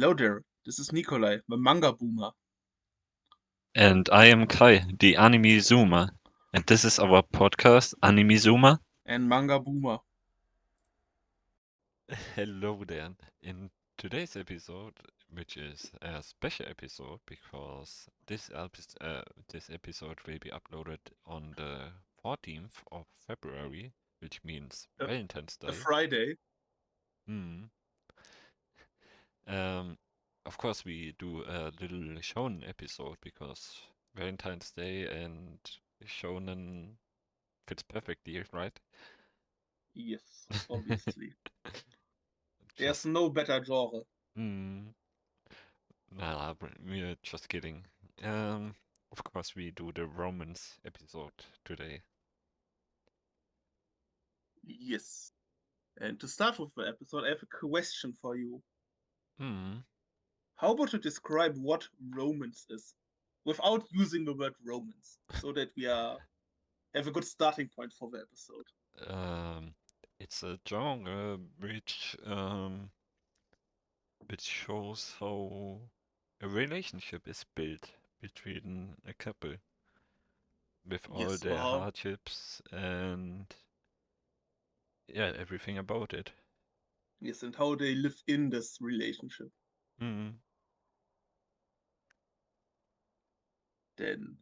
Hello there, this is Nikolai, the manga boomer. And I am Kai, the anime zoomer. And this is our podcast, Anime Zoomer. And manga boomer. Hello there. In today's episode, which is a special episode because this episode will be uploaded on the 14th of February, which means A, Valentine's a Day. Friday. Hmm. Um, of course, we do a little shounen episode because Valentine's Day and shounen fits perfectly, right? Yes, obviously. There's Just, no better genre. mm, nah, we're just kidding. Um, of course, we do the romance episode today. Yes. And to start with the episode, I have a question for you. Hmm. How about you describe what romance is? Without using the word romance, so that have a good starting point for the episode. Um, it's a genre which shows how a relationship is built between a couple with all Yes, their hardships and yeah, everything about it. yes, and how they live in this relationship. Hmm. Then,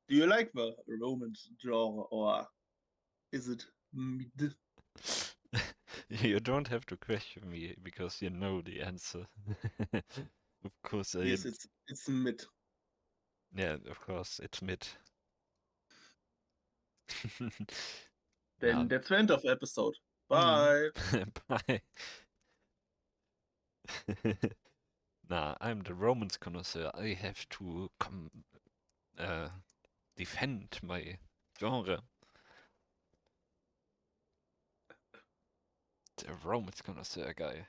do you like the romance genre, or is it mid? You don't have to question me because you know the answer. Of course, Yes, it's mid. yeah, of course, it's mid. Then Nah, that's the end of the episode. mm. Bye. Bye. Nah, I'm the romance connoisseur. I have to uh, defend my genre. The romance connoisseur guy.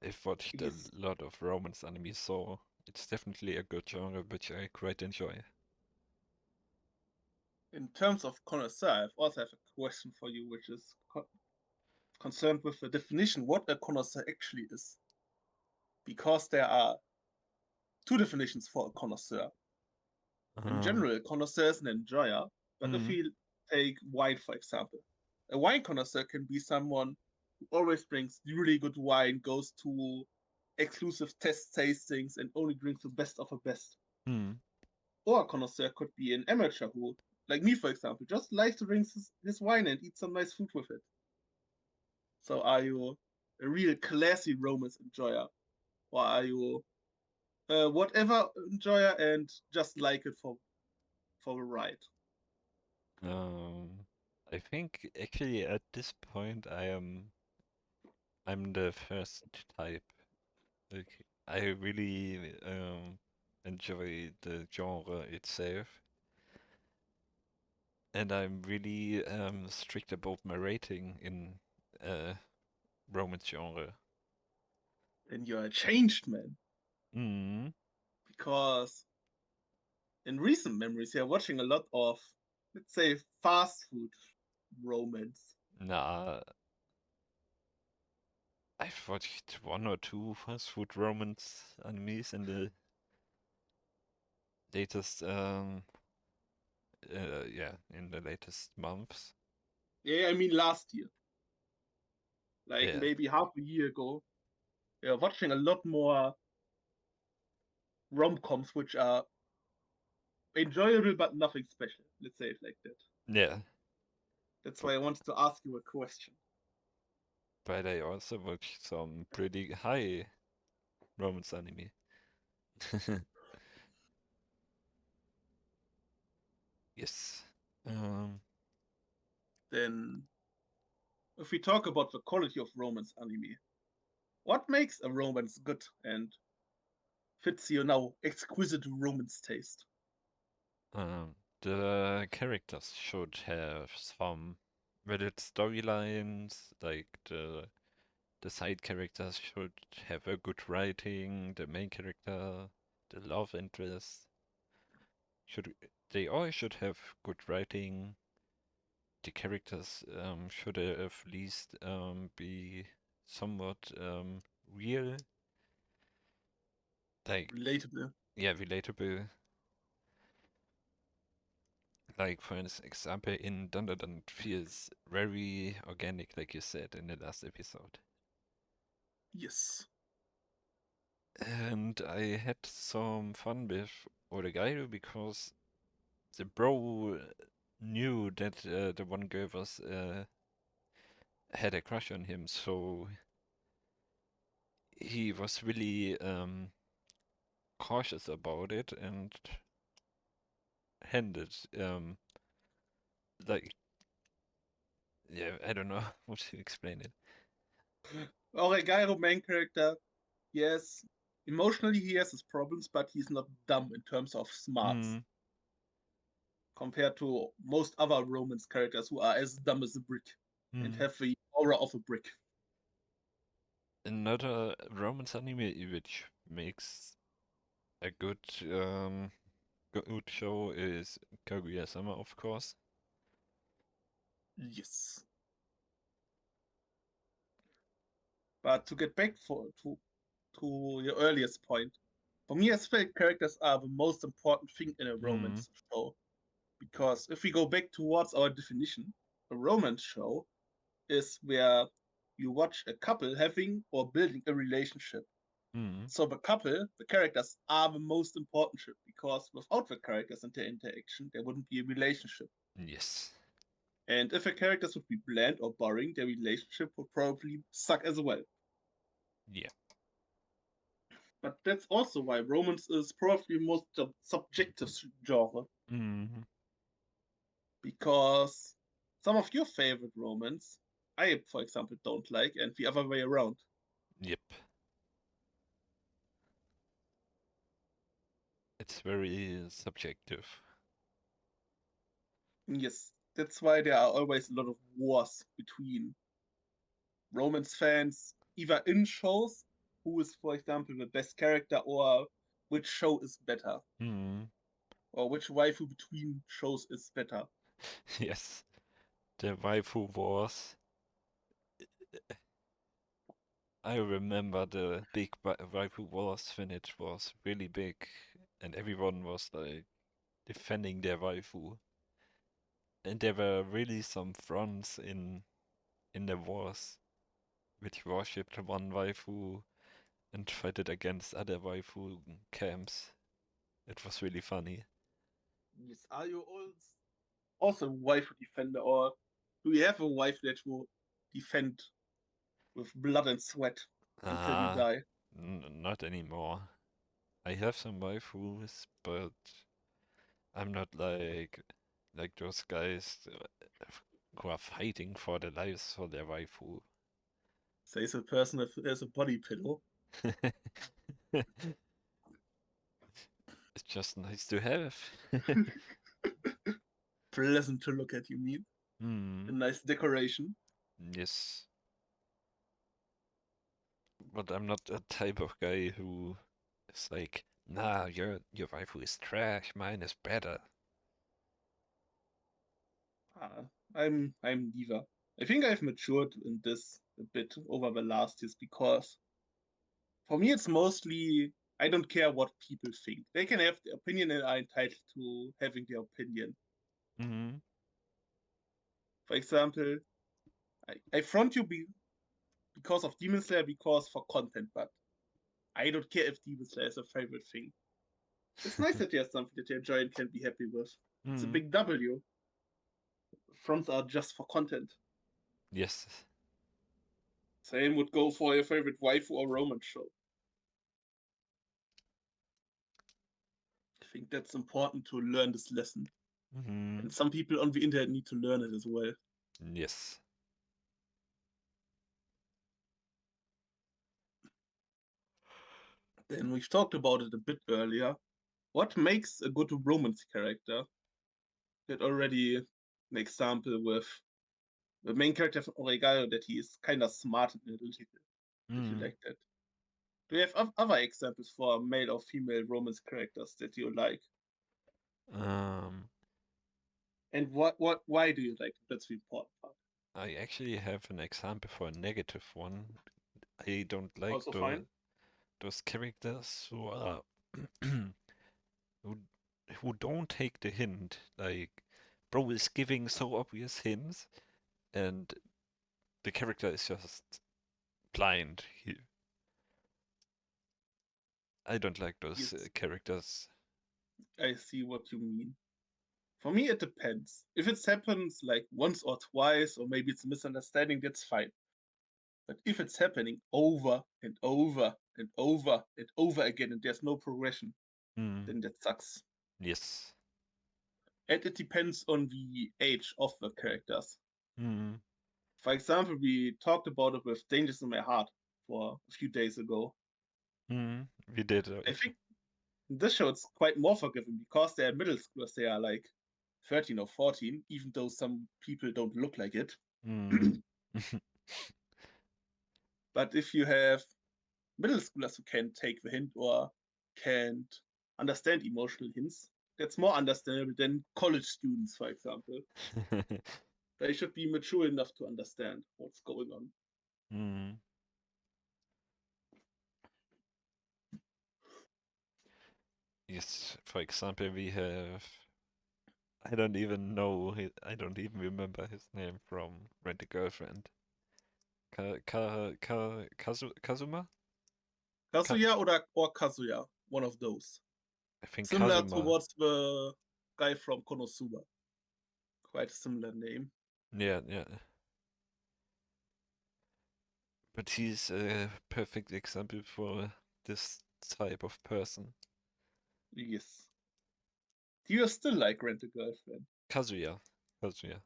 I've watched a Yes. lot of romance anime, so it's definitely a good genre which I quite enjoy. In terms of connoisseur, I also have a question for you, which is concerned with the definition what a connoisseur actually is. Because there are two definitions for a connoisseur. In Um, general, a connoisseur is an enjoyer, but if mm, we take wine, for example, a wine connoisseur can be someone who always drinks really good wine, goes to exclusive test tastings, and only drinks the best of the best. mm. Or a connoisseur could be an amateur who, like me for example, just likes to drink his wine and eat some nice food with it. So are you a real classy romance enjoyer? Or are you whatever enjoyer and just like it for a ride? Um, I think actually at this point I'm the first type. Like I really enjoy the genre itself, and I'm really strict about my rating in uh romance genre. Then you're a changed man. Mm. Because in recent memories you're watching a lot of, let's say, fast food romance. Nah, I've watched one or two fast food romance animes in the latest yeah, in the latest months. Yeah, I mean last year. Like Yeah. maybe half a year ago. You're watching a lot more rom-coms which are enjoyable but nothing special. Let's say it like that. Yeah. That's But why I wanted to ask you a question. but I also watched some pretty high romance anime. Yes. Um, Then, if we talk about the quality of romance anime, what makes a romance good and fits your now exquisite romance taste? the characters should have some valid storylines, like the side characters should have a good writing, the main character, the love interest should they all should have good writing. The characters should at least be somewhat real, like, Relatable. yeah, relatable. Like, for example, in Dandadan feels very organic, like you said in the last episode. Yes. And I had some fun with Oregairu because the bro knew that the one girl was had a crush on him, so he was really cautious about it and handed like yeah, I don't know how to explain it. Oregairu, main character, yes, emotionally he has his problems, but he's not dumb in terms of smarts Mm, compared to most other romance characters who are as dumb as a brick and mm. have the aura of a brick. Another romance anime which makes a good show is Kaguya-sama, of course. Yes. But to get back to your earliest point, for me, as well, characters are the most important thing in a Mm, romance show. Because if we go back towards our definition, a romance show is where you watch a couple having or building a relationship. mm, So the couple, the characters are the most important ship because without the characters and their interaction, there wouldn't be a relationship. yes. And if the characters would be bland or boring, their relationship would probably suck as well. Yeah. But that's also why romance is probably the most subjective genre Mm, because some of your favorite romance I, for example, don't like, and the other way around. yep. It's very subjective. Yes, that's why there are always a lot of wars between romance fans, either in shows, who is, for example, the best character, or which show is better, Mm, or which waifu between shows is better. yes. The waifu wars. I remember the big waifu wars when it was really big and everyone was like defending their waifu. And there were really some fronts in the wars which worshipped one waifu and fought against other waifu camps. It was really funny. Yes, are you also a waifu defender, or do you have a wife that will defend with blood and sweat until you Ah, die? not anymore. I have some waifus, but I'm not like those guys who are fighting for their lives for their waifu. Says a person that has a body pillow. It's just nice to have. Pleasant to look at, you mean? A Hmm. nice decoration. Yes, but I'm not that type of guy who is like, nah, your waifu is trash, mine is better. Uh, I'm neither. I think I've matured in this a bit over the last years because for me it's mostly I don't care what people think. They can have the opinion and are entitled to having their opinion. Hmm. For example, I front you because of Demon Slayer because for content, but I don't care if Demon Slayer is a favorite thing. It's nice that there's something that you enjoy and can be happy with. It's a Hmm. big W. Fronts are just for content. Yes. Same would go for your favorite waifu or romance show. I think that's important to learn this lesson. Hmm. And some people on the internet need to learn it as well. Yes. Then we've talked about it a bit earlier. What makes a good romance character? That already an example with the main character from Oregairu that he is kind of smart and analytical, if you Hmm. like that. Do you have other examples for male or female romance characters that you like? Um, And what why do you like them? That's the important part. I actually have an example for a negative one. I don't like Also fine. those characters who are who who don't take the hint. Like, bro is giving so obvious hints, and the character is just blind. I don't like those Yes, characters. I see what you mean. For me, it depends. If it happens like once or twice, or maybe it's a misunderstanding, that's fine. But if it's happening over and over and over and over again and there's no progression, Hmm. then that sucks. Yes. And it depends on the age of the characters. Hmm. For example, we talked about it with Dangers in My Heart for a few days ago. Hmm. We did. I think this show it's quite more forgiving because they're middle schoolers. They are like 13 or 14, even though some people don't look like it. Hmm. But if you have middle schoolers who can take the hint or can't understand emotional hints, that's more understandable than college students, for example. They should be mature enough to understand what's going on. Hmm. Yes. For example, we have. I don't even know. I don't even remember his name from Rent a Girlfriend. Kazuma? Ka Kazuya or Kazuya, one of those. I think Similar Kazuma. towards the guy from Konosuba. Quite a similar name. Yeah, yeah. But he's a perfect example for this type of person. Yes. Do you still like Rent a Girlfriend? Kazuya. Kazuya.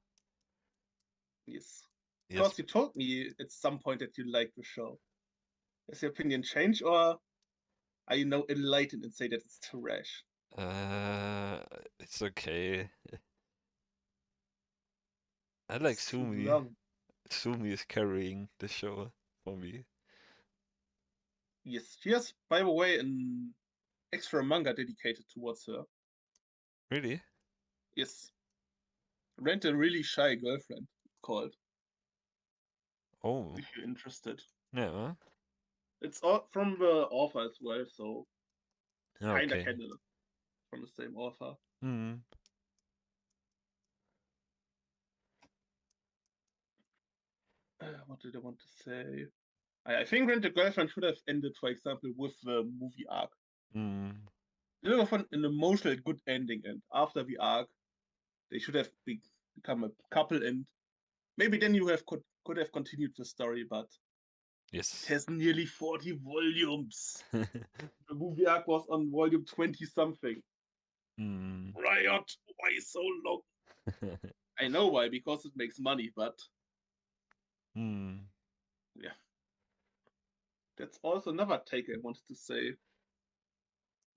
Yes. Yes. Because you told me at some point that you liked the show. Has your opinion changed, or are you now enlightened and say that it's trash? Uh, it's okay. I like It's too Sumi. long. Sumi is carrying the show for me. Yes, she has, by the way, an extra manga dedicated towards her. Really? Yes, Rent a Really Shy Girlfriend, it's called, Oh, if you're interested. yeah. It's all from the author as well, so kinda Okay. canon from the same author. Hmm. What did I want to say? I think Rent a Girlfriend should have ended, for example, with the movie arc. Hmm. Deliver of an emotional good ending, and after the arc, they should have become a couple, and maybe then you have could have continued the story, but it Yes. has nearly 40 volumes. The movie arc was on volume 20 something. Hmm. Riot, why so long? I know why, because it makes money, but Hmm. yeah. That's also another take I wanted to say.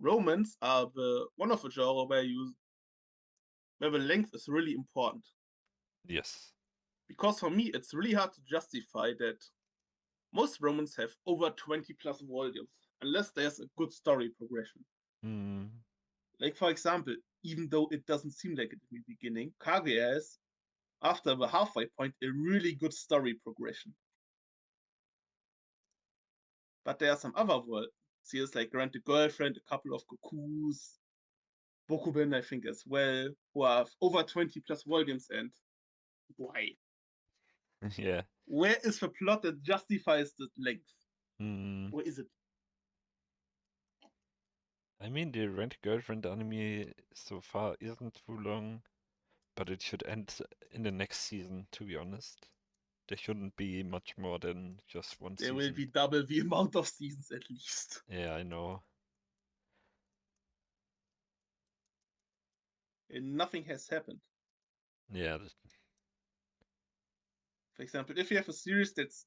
Romans are the one of the genre where the length is really important. Yes. Because for me, it's really hard to justify that most romans have over 20 plus volumes, unless there's a good story progression. Hmm. Like, for example, even though it doesn't seem like it in the beginning, Kaguya has, after the halfway point, a really good story progression. But there are some other world series like Grant the Girlfriend, a couple of Gokus, Bokuben, I think, as well, who have over 20 plus volumes. And why? Yeah. Where is the plot that justifies the length? Hmm. Where is it? I mean, the Rent Girlfriend anime so far isn't too long, but it should end in the next season, to be honest. There shouldn't be much more than just one There will season. be double the amount of seasons at least. Yeah, I know. And nothing has happened. Yeah, For example, if you have a series that's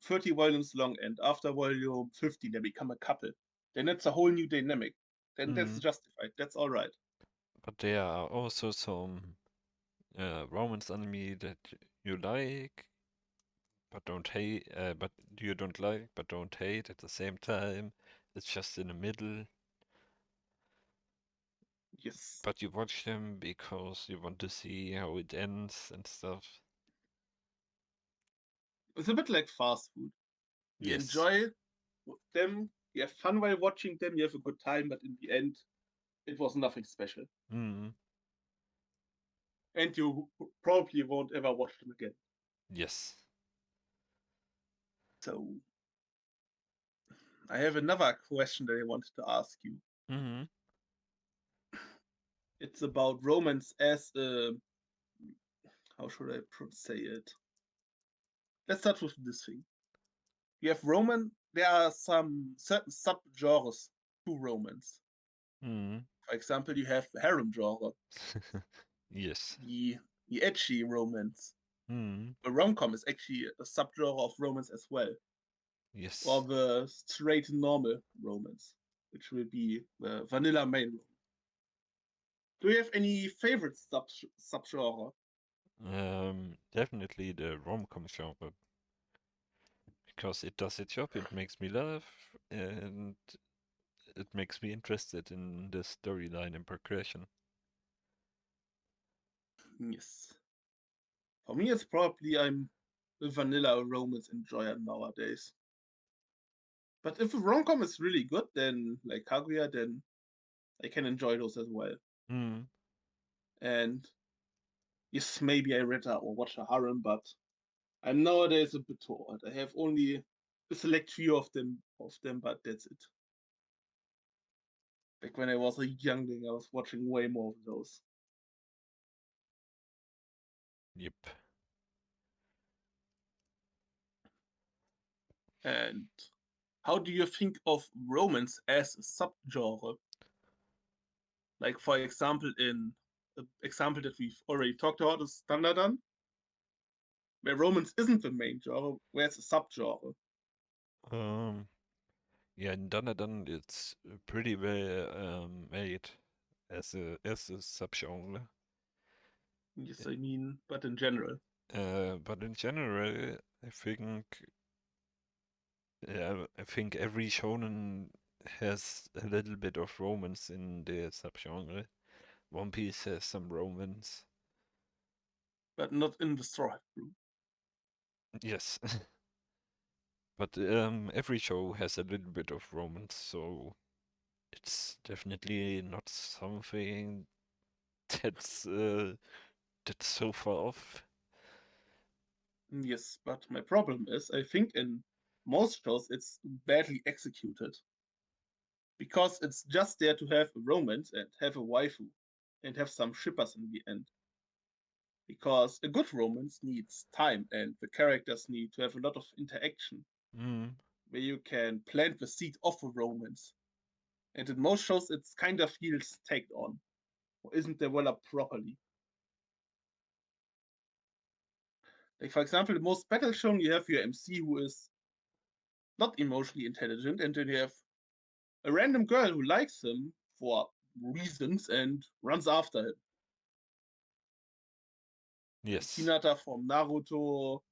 30 volumes long and after volume 50 they become a couple, then it's a whole new dynamic. Then that's mm, justified. That's all right. but there are also some romance anime that you like, but don't hate, but you don't like, but don't hate at the same time. It's just in the middle, Yes. but you watch them because you want to see how it ends and stuff. It's a bit like fast food. You Yes. enjoy them, you have fun while watching them, you have a good time, but in the end, it was nothing special. Mm. And you probably won't ever watch them again. Yes. So, I have another question that I wanted to ask you. Mm. It's about romance as a. How should I say it? Let's start with this thing. You have romance, there are some certain subgenres to romance. Mm. For example, you have the harem genre, Yes. the, the edgy romance. Mm. A rom-com is actually a subgenre of romance as well, or Yes. the straight normal romance, which will be the vanilla main romance. Do you have any favorite subgenre? Definitely the rom-com genre because it does its job. It makes me laugh and it makes me interested in the storyline and progression. Yes. For me, it's probably I'm a vanilla romance enjoyer nowadays. But if a rom-com is really good, then like Kaguya, then I can enjoy those as well. Mm. And yes, maybe I read or watch a harem, but I'm nowadays a bit too old. I have only a select few of them, but that's it. Back when I was a youngling, I was watching way more of those. Yep. And how do you think of romance as a subgenre? Like for example, in the example that we've already talked about is Standardan, where romance isn't the main genre, where it's a subgenre. Um. Yeah, in Danadan it's pretty well made as a subgenre. Yes, I mean, but in general. But in general, I think I think every shonen has a little bit of romance in the subgenre. One Piece has some romance. But not in the Straw Hat Group. Yes, but every show has a little bit of romance, so it's definitely not something that's that's so far off. Yes, but my problem is, I think in most shows it's badly executed because it's just there to have a romance and have a waifu and have some shippers in the end. Because a good romance needs time and the characters need to have a lot of interaction Mm. where you can plant the seed of a romance. And in most shows, it's kind of feels tagged on or isn't developed properly. Like, for example, the most battle shown, you have your MC who is not emotionally intelligent, and then you have a random girl who likes him for reasons and runs after him. Like Yes. Hinata from Naruto.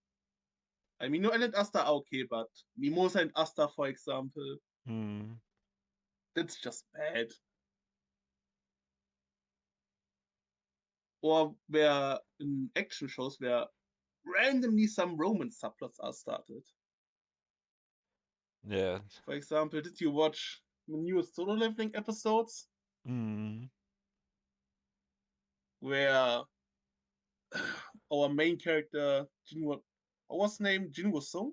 I mean, no, and Asta are okay, but Mimosa and Asta, for example, Mm. that's just bad. Or where in action shows where randomly some romance subplots are started. Yeah. For example, did you watch the newest solo leveling episodes Mm. where our main character Jinwo, what was his name? Jinwo Sung?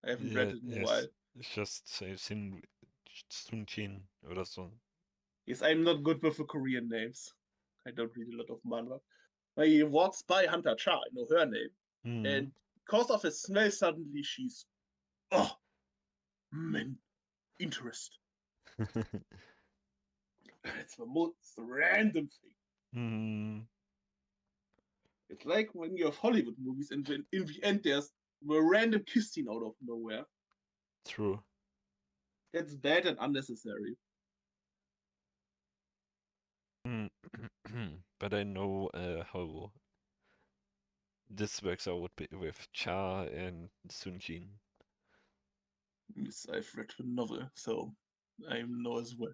I haven't read Yeah, it in a while. yes. Ich just say Sun oder so. Yes, I'm not good with the Korean names. I don't read a lot of manga. But he walks by Hunter Cha, I know her name, Mm. and because of his smell, suddenly she's oh man, interest. It's the most random thing. Mm. It's like when you have Hollywood movies and then in the end there's a random kiss scene out of nowhere. True. That's bad and unnecessary. Mm. But I know how this works out with Cha and Sunjin. Yes, I've read the novel, so I know as well.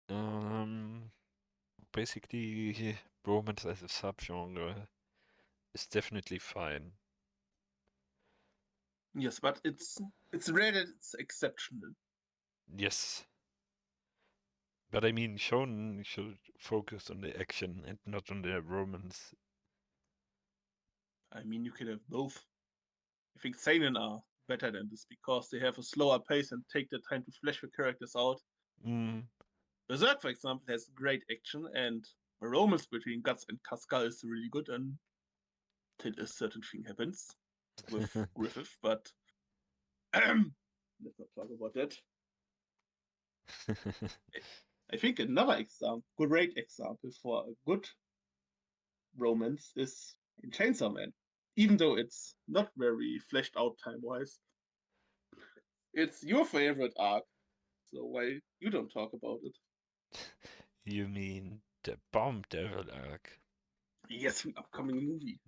Um, Basically, romance as a subgenre is definitely fine. Yes, but it's rare that it's exceptional. Yes, but I mean, shonen should focus on the action and not on the romance. I mean, you can have both. I think seinen are better than this because they have a slower pace and take the time to flesh the characters out. Mm. Berserk, for example, has great action, and the romance between Guts and Casca is really good until a certain thing happens with Griffith, but let's not talk about that. I think another example, great example for a good romance is in Chainsaw Man. Even though it's not very fleshed out time wise, it's your favorite arc, so why you don't talk about it? You mean the Bomb Devil arc? Yes, an upcoming movie.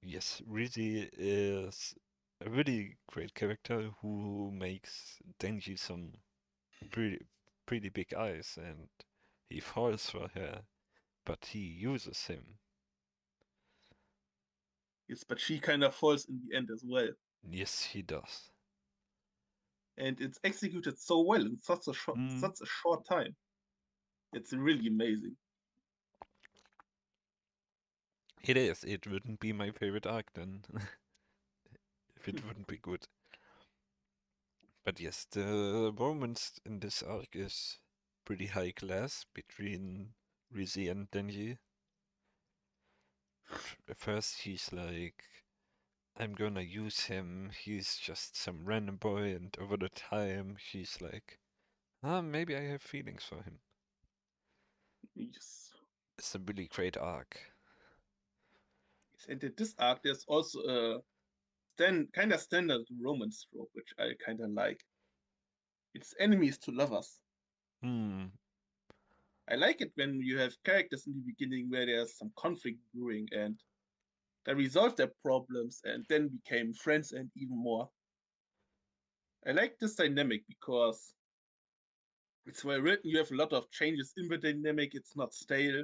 Yes, Rizzy is a really great character who makes Denji some pretty pretty big eyes, and he falls for her, but he uses him. Yes, but she kind of falls in the end as well. Yes, he does. And it's executed so well in Mm, such a short time. It's really amazing. it is. It wouldn't be my favorite arc then, if it wouldn't be good. But yes, the romance in this arc is pretty high class between Rizzy and Denji. At first, he's like, I'm gonna use him, he's just some random boy, and over the time, she's like, maybe I have feelings for him. Yes. It's a really great arc. And in this arc, there's also a kind of standard romance trope, which I kind of like. It's enemies to lovers. Hmm, I like it when you have characters in the beginning where there's some conflict brewing and they resolve their problems and then became friends and even more. I like this dynamic because it's well written, you have a lot of changes in the dynamic, it's not stale.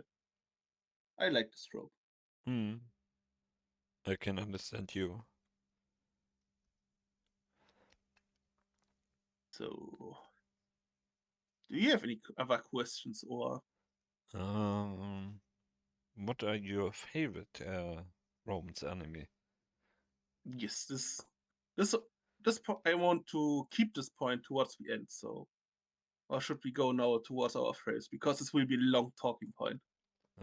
I like this trope. hmm, I can understand you. So, do you have any other questions or Um, what are your favorite romance anime? yes, this I want to keep this point towards the end. So, or should we go now towards our phrase because this will be a long talking point.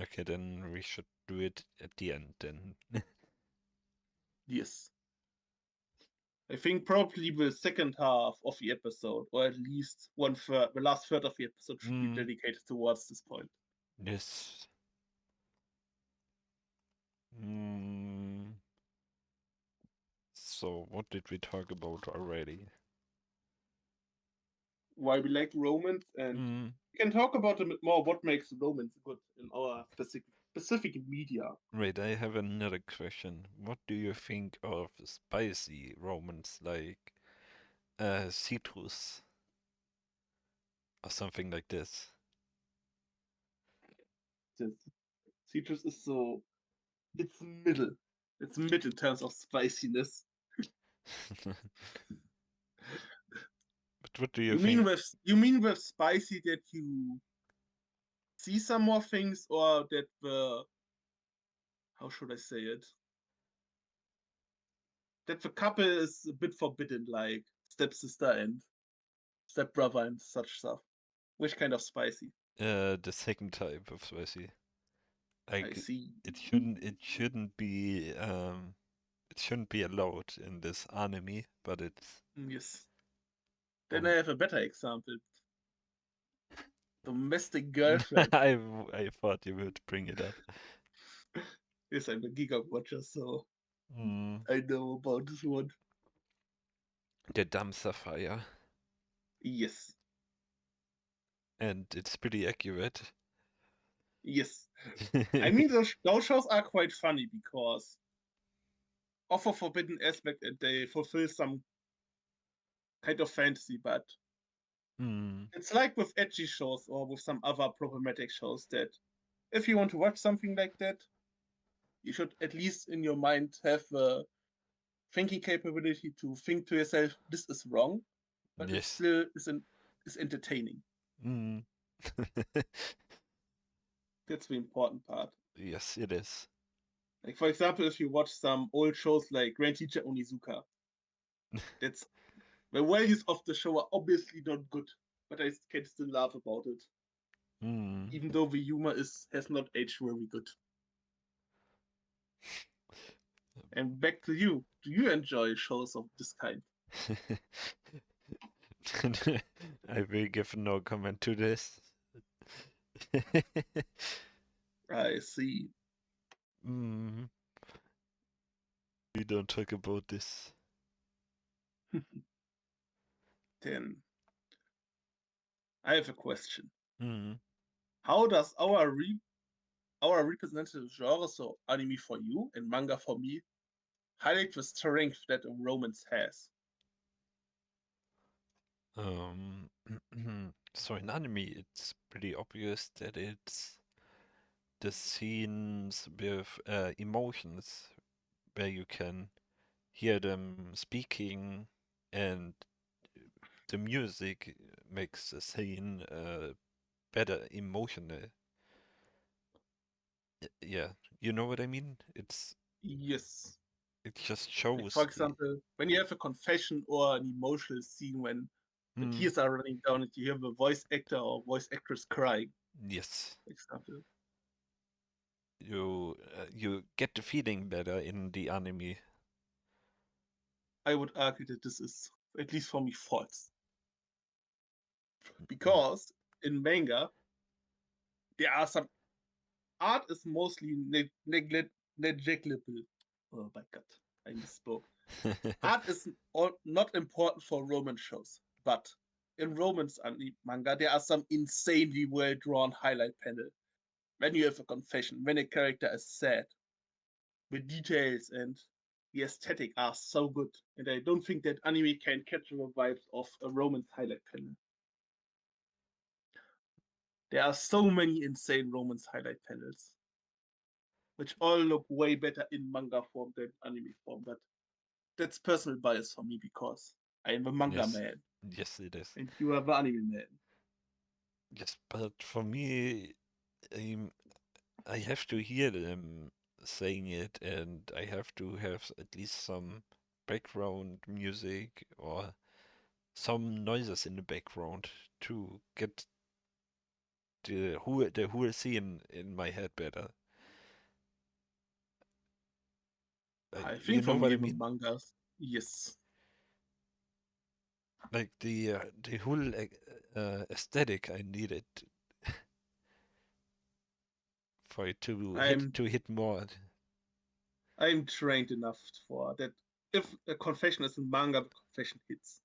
Okay, then we should do it at the end then. Yes, I think probably the second half of the episode, or at least one third, the last third of the episode, should be Hmm, dedicated towards this point. yes. Hmm. So, what did we talk about already? Why we like romance, and Hmm. we can talk about a bit more what makes romance good in our specific media. Wait, I have another question. What do you think of spicy romance like citrus or something like this? This citrus is so it's middle. It's mid in terms of spiciness. But what do you think? You mean with spicy that you see some more things, or that the how should I say it? That the couple is a bit forbidden, like stepsister and stepbrother and such stuff. Which kind of spicy? The second type of spicy. I Like see. it shouldn't be allowed in this anime, but it's Yes. Then I on. have a better example. Domestic girlfriend. I thought you would bring it up. Yes, I'm a Giga watcher, so Mm, I know about this one. the Dam Sapphire, Yes. and it's pretty accurate. Yes. I mean, those shows are quite funny because of a forbidden aspect and they fulfill some kind of fantasy, but Hmm. it's like with edgy shows or with some other problematic shows that if you want to watch something like that, you should at least in your mind have a thinking capability to think to yourself, this is wrong, but it Yes. still is entertaining. Mm. That's the important part. Yes, it is. Like for example, if you watch some old shows like Grand Teacher Onizuka, that's the values of the show are obviously not good, but I can still laugh about it, Mm. even though the humor has not aged very good. And back to you. Do you enjoy shows of this kind? I will give no comment to this. I see. Mm. We don't talk about this. Then I have a question. Mm. How does our representative genre, so anime for you and manga for me, highlight the strength that a romance has? Um, so in anime, it's pretty obvious that it's the scenes with emotions where you can hear them speaking, and the music makes the scene better emotional. Yeah, you know what I mean? Yes. It just Like for shows. example, when you have a confession or an emotional scene when the Mm, tears are running down and you hear the voice actor or voice actress crying, yes, for example, you get the feeling better in the anime. I would argue that this is, at least for me, false. Mm. Because in manga, there are some art is mostly negligible. Oh my god, I misspoke. Art is not important for romance shows, but in romance manga, there are some insanely well drawn highlight panel. When you have a confession, when a character is sad, the details and the aesthetic are so good, and I don't think that anime can capture the vibes of a romance highlight panel. There are so many insane romance highlight panels, which all look way better in manga form than anime form, but that's personal bias for me because I am a manga Yes, man yes, it is. and you are the anime man. Yes, but for me, um, I have to hear them saying it, and I have to have at least some background music or some noises in the background to get the whole scene in my head better. I You think for know what me I the mean? mangas, yes. Like the whole aesthetic I needed for it to hit I'm to hit more. I'm trained enough for that. If a confession is in manga, the confession hits.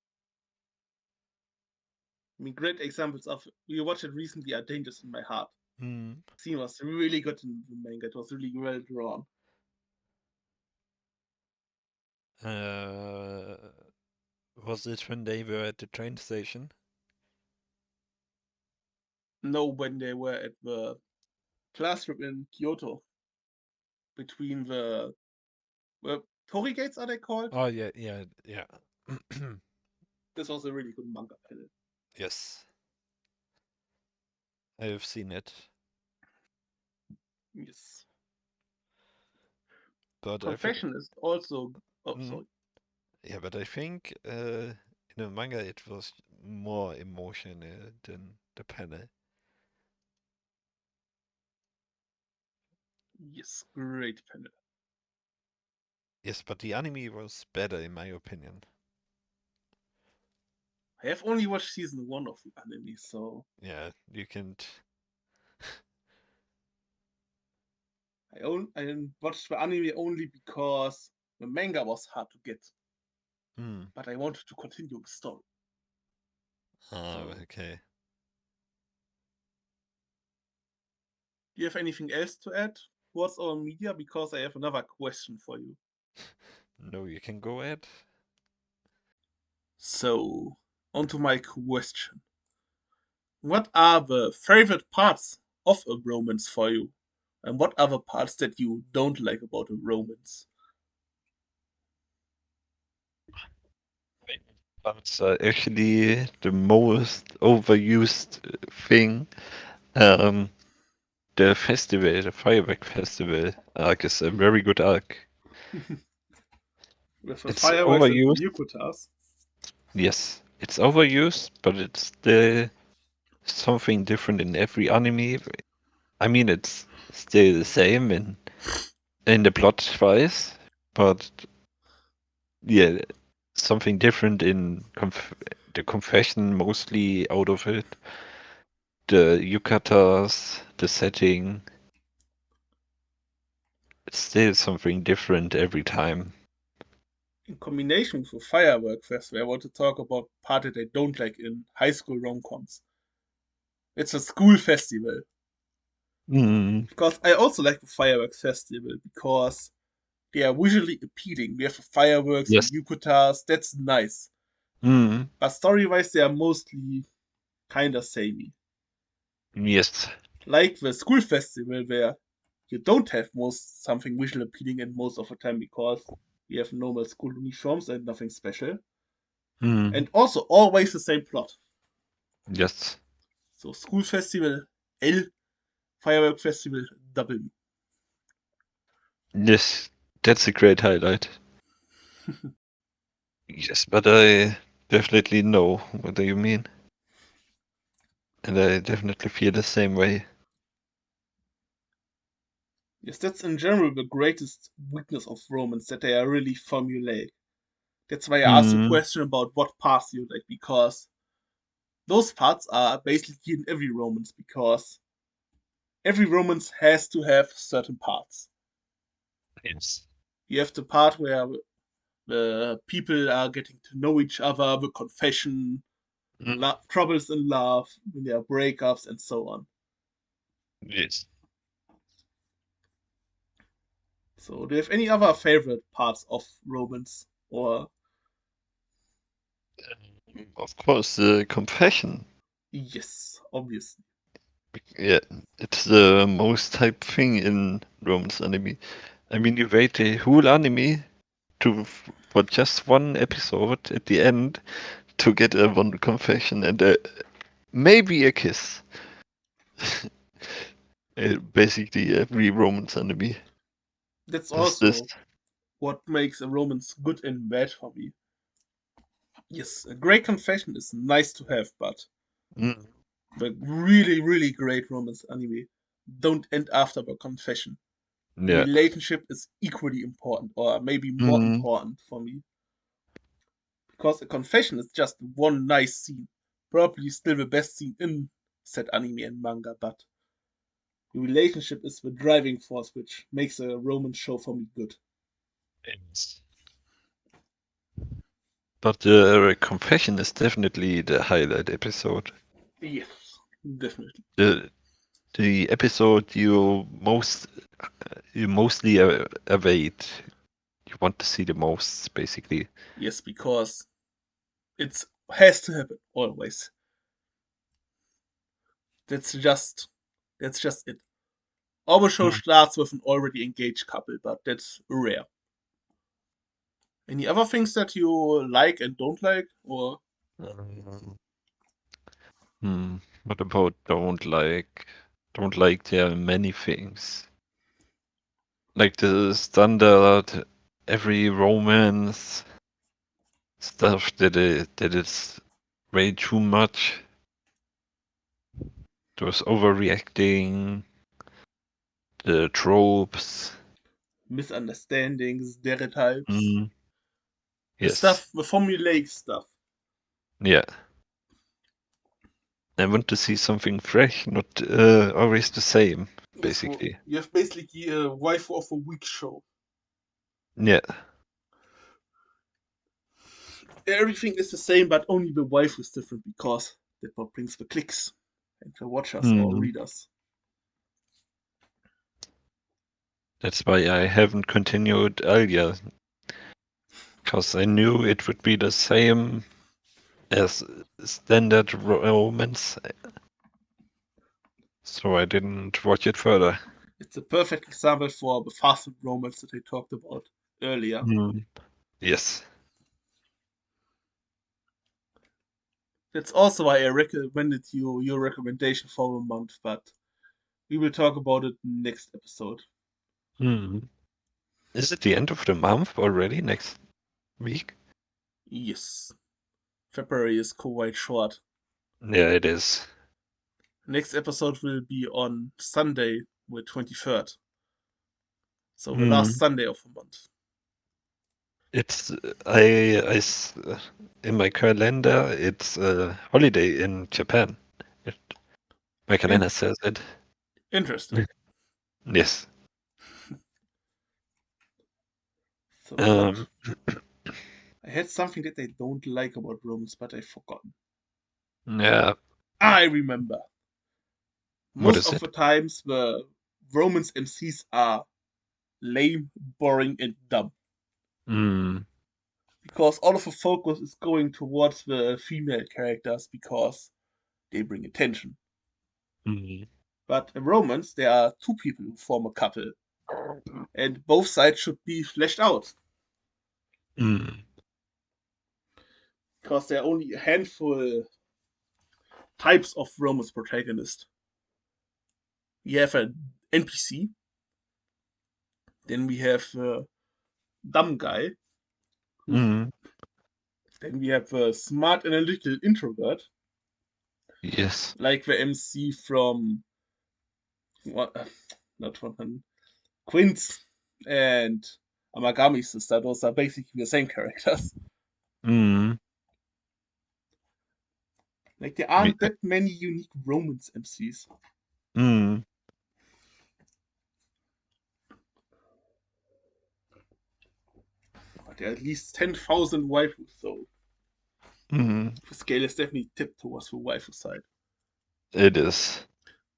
I mean, great examples of we watched it recently are Dangers in My Heart. Hmm. Scene was really good in the manga. It was really well drawn. Uh, was it when they were at the train station? No, when they were at the classroom in Kyoto between the Torii gates are they called? Oh yeah, yeah, yeah. This was a really good manga panel. Yes, I have seen it, Yes. but I think, Confession is also oh mm, sorry. yeah, but I think in the manga it was more emotional than the panel. Yes, great panel. Yes, but the anime was better in my opinion. I have only watched season one of the anime, so Yeah, you can. I watched the anime only because the manga was hard to get, Hmm. but I wanted to continue the story. Ah, So, okay. do you have anything else to add towards our media? Because I have another question for you. No, you can go ahead. So, on to my question. What are the favorite parts of a romance for you? And what are the parts that you don't like about a romance? That's actually the most overused thing. Um, the festival, the firework festival arc is a very good arc. With the It's fireworks and the overused, yukutas. yes. It's overused, but it's still something different in every anime. I mean, it's still the same in the plot wise, but yeah, something different in the confession mostly out of it. The yukatas, the setting, it's still something different every time. In combination with the firework festival, I want to talk about part that I don't like in high school rom-coms. It's a school festival. Mm, Because I also like the fireworks festival because they are visually appealing. We have fireworks and yes. yukutas, that's nice. Mm, But story-wise, they are mostly kinda samey. yes. Like the school festival where you don't have most something visual appealing in most of the time because you have normal school uniforms and nothing special. Mm, And also always the same plot. yes. So school festival L, firework festival W. Yes. That's a great highlight. Yes, but I definitely know what you mean. And I definitely feel the same way. Yes, that's in general the greatest weakness of Romans, that they are really formulaic. That's why I asked you a Mm, question about what parts you like, because those parts are basically in every Romance, because every Romance has to have certain parts. yes. You have the part where the people are getting to know each other, the confession, Mm, troubles in love, when there are breakups, and so on. yes. So, do you have any other favorite parts of Romance? Or, Of course, the confession. yes, obviously. Yeah, it's the most hyped thing in romance anime. I mean, you wait a whole anime for just one episode at the end to get a one confession and maybe a kiss. Basically, every romance anime That's does this. also what makes a romance good and bad for me. Yes, a great confession is nice to have, but Mm, the really, really great romance anime don't end after the confession. The yeah. relationship is equally important, or maybe more Mm, important for me, because a confession is just one nice scene, probably still the best scene in said anime and manga, but the relationship is the driving force which makes a romance show for me good. yes. But the confession is definitely the highlight episode. Yes, definitely. The the episode you mostly await. You want to see the most, basically. Yes, because it has to happen always. That's just that's just it. Our show Mm. starts with an already engaged couple, but that's rare. Any other things that you like and don't like, or Um, what about don't like? Don't like there are many things. Like the standard every romance stuff that is way too much. Those overreacting, the tropes. misunderstandings, stereotypes, Mm, the yes. stuff, the formulaic stuff. Yeah. I want to see something fresh, not always the same, Yes, well, basically. you have basically a wife of a week show. Yeah. Everything is the same, but only the wife is different because that what brings the clicks and the watchers or Mm. readers. That's why I haven't continued earlier, because I knew it would be the same as standard romance, so I didn't watch it further. It's a perfect example for the fast food romance that I talked about earlier. Mm. Yes. That's also why I recommended you your recommendation for a month, but we will talk about it next episode. Hmm. Is it the end of the month already next week? Yes, February is quite short. Yeah, it is. Next episode will be on Sunday, the 23rd. So the last Hmm. Sunday of the month. It's in my calendar. It's a holiday in Japan. It, my In- calendar says it. Interesting. Yes. So what? Um. I had something that I don't like about Romans, but I've forgotten. Yeah. I remember. What Most is of it? the times the Romans MCs are lame, boring, and dumb. Hmm. Because all of the focus is going towards the female characters because they bring attention. Hmm. But in Romans, there are two people who form a couple, and both sides should be fleshed out. Hmm. Because there are only a handful types of Romance protagonist. We have an NPC, then we have a dumb guy, who's, Hmm. then we have a smart analytical introvert, Yes. like the MC from what, not from Quince and Amagami Sister. Those are basically the same characters. Hmm. Like there Me- aren't that many unique Romance MCs, Hmm. but there are at least 10,000 waifus, so Hmm. the scale is definitely tipped towards the waifu side. It is.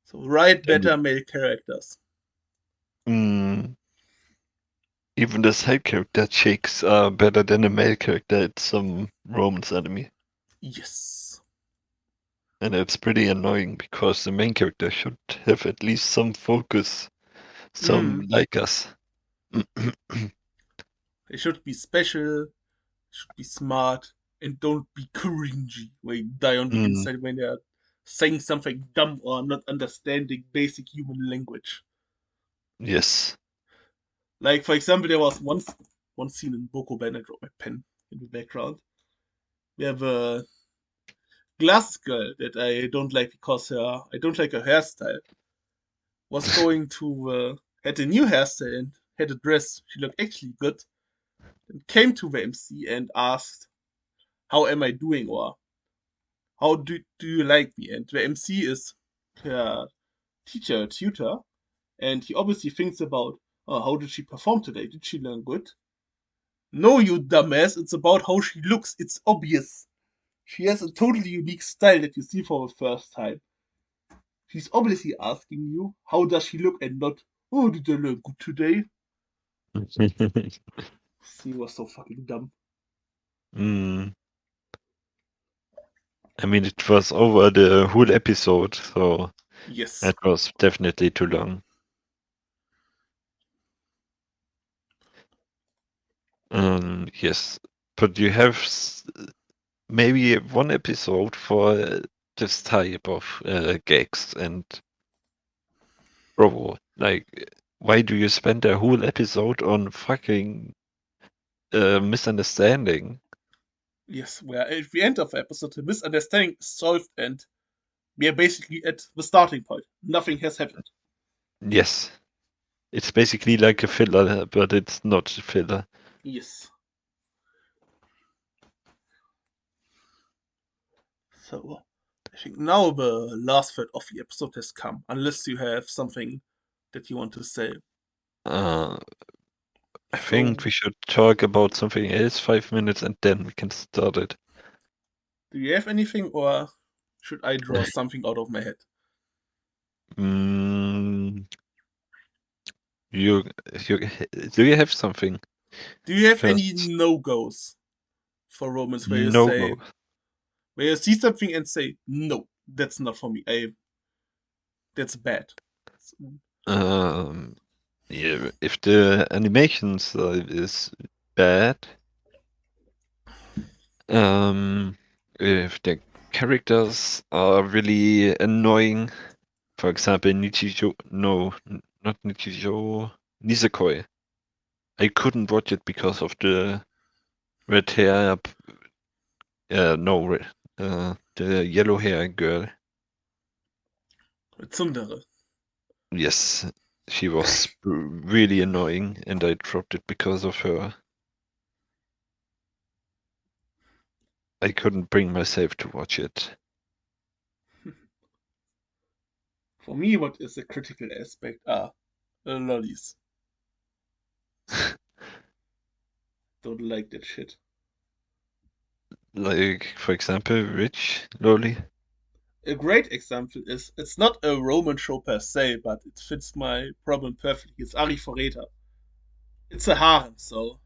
So write And better male characters. mm, even the side character chicks are better than the male character in some romance anime. Yes. And it's pretty annoying because the main character should have at least some focus, some Mm. like us. They should be special, should be smart, and don't be cringy where you die on the Mm, inside when they're saying something dumb or not understanding basic human language. yes. Like for example, there was once one scene in Boko Ben, I dropped my pen in the background. We have a glass girl that I don't like because I don't like her hairstyle. Was going to had a new hairstyle and had a dress. She looked actually good. And came to the MC and asked, "How am I doing?" or "How do you like me?" And the MC is her teacher, tutor, and he obviously thinks about, "Oh, how did she perform today? Did she learn good?" No, you dumbass. It's about how she looks. It's obvious. She has a totally unique style that you see for the first time. She's obviously asking you, how does she look, and not, oh, did I look good today? She was so fucking dumb. mm. I mean, it was over the whole episode, so Yes. that was definitely too long. Yes, but you have maybe one episode for this type of gags and bro, like, why do you spend a whole episode on fucking misunderstanding? Yes, where at the end of the episode, the misunderstanding is solved, and we are basically at the starting point. Nothing has happened. Yes, it's basically like a filler, but it's not a filler. Yes. So, I think now the last third of the episode has come, unless you have something that you want to say. Uh, I think So, we should talk about something else 5 minutes and then we can start it. do you have anything, or should I draw something out of my head? Mm, you, you, do you have something Do you have any first? no goes for Romans where you No go. say, where you see something and say, no, that's not for me. That's bad. Um, yeah, if the animation style is bad, um, if the characters are really annoying. For example, not Nichijou, Nisekoi. I couldn't watch it because of the red hair, the yellow hair girl. Tsundere. Yes, she was really annoying, and I dropped it because of her. I couldn't bring myself to watch it. For me, what is a critical aspect are lollies. Don't like that shit. Like, for example, Rich Loli. A great example is it's not a Roman show per se, but it fits my problem perfectly. It's Ari Foreta. It's a harem, so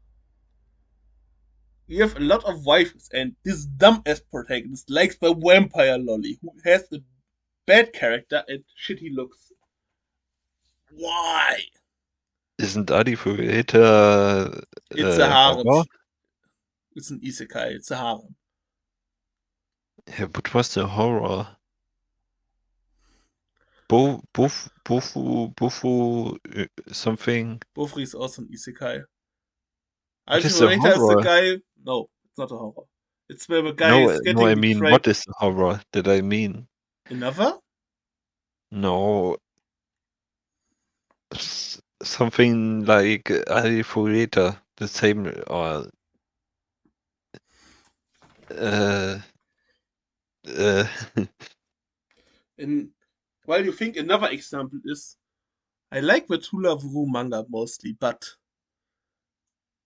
you have a lot of waifus, and this dumb ass protagonist likes the vampire lolly who has a bad character and shitty looks. Why? Isn't Adi Fugeta It's a harem. horror? It's an isekai. It's a harem. Yeah, but what's the horror? Bofu, something. Bofri is also an isekai. What Ari is the Foreta is the horror? guy. No, it's not a horror. It's where the guy No, is no, getting I mean, betrayed. what is the horror that I mean? Another? No, something like Adi Fugeta, the same, or uh, uh, And while you think another example is, I like the Tula Vuru manga mostly, but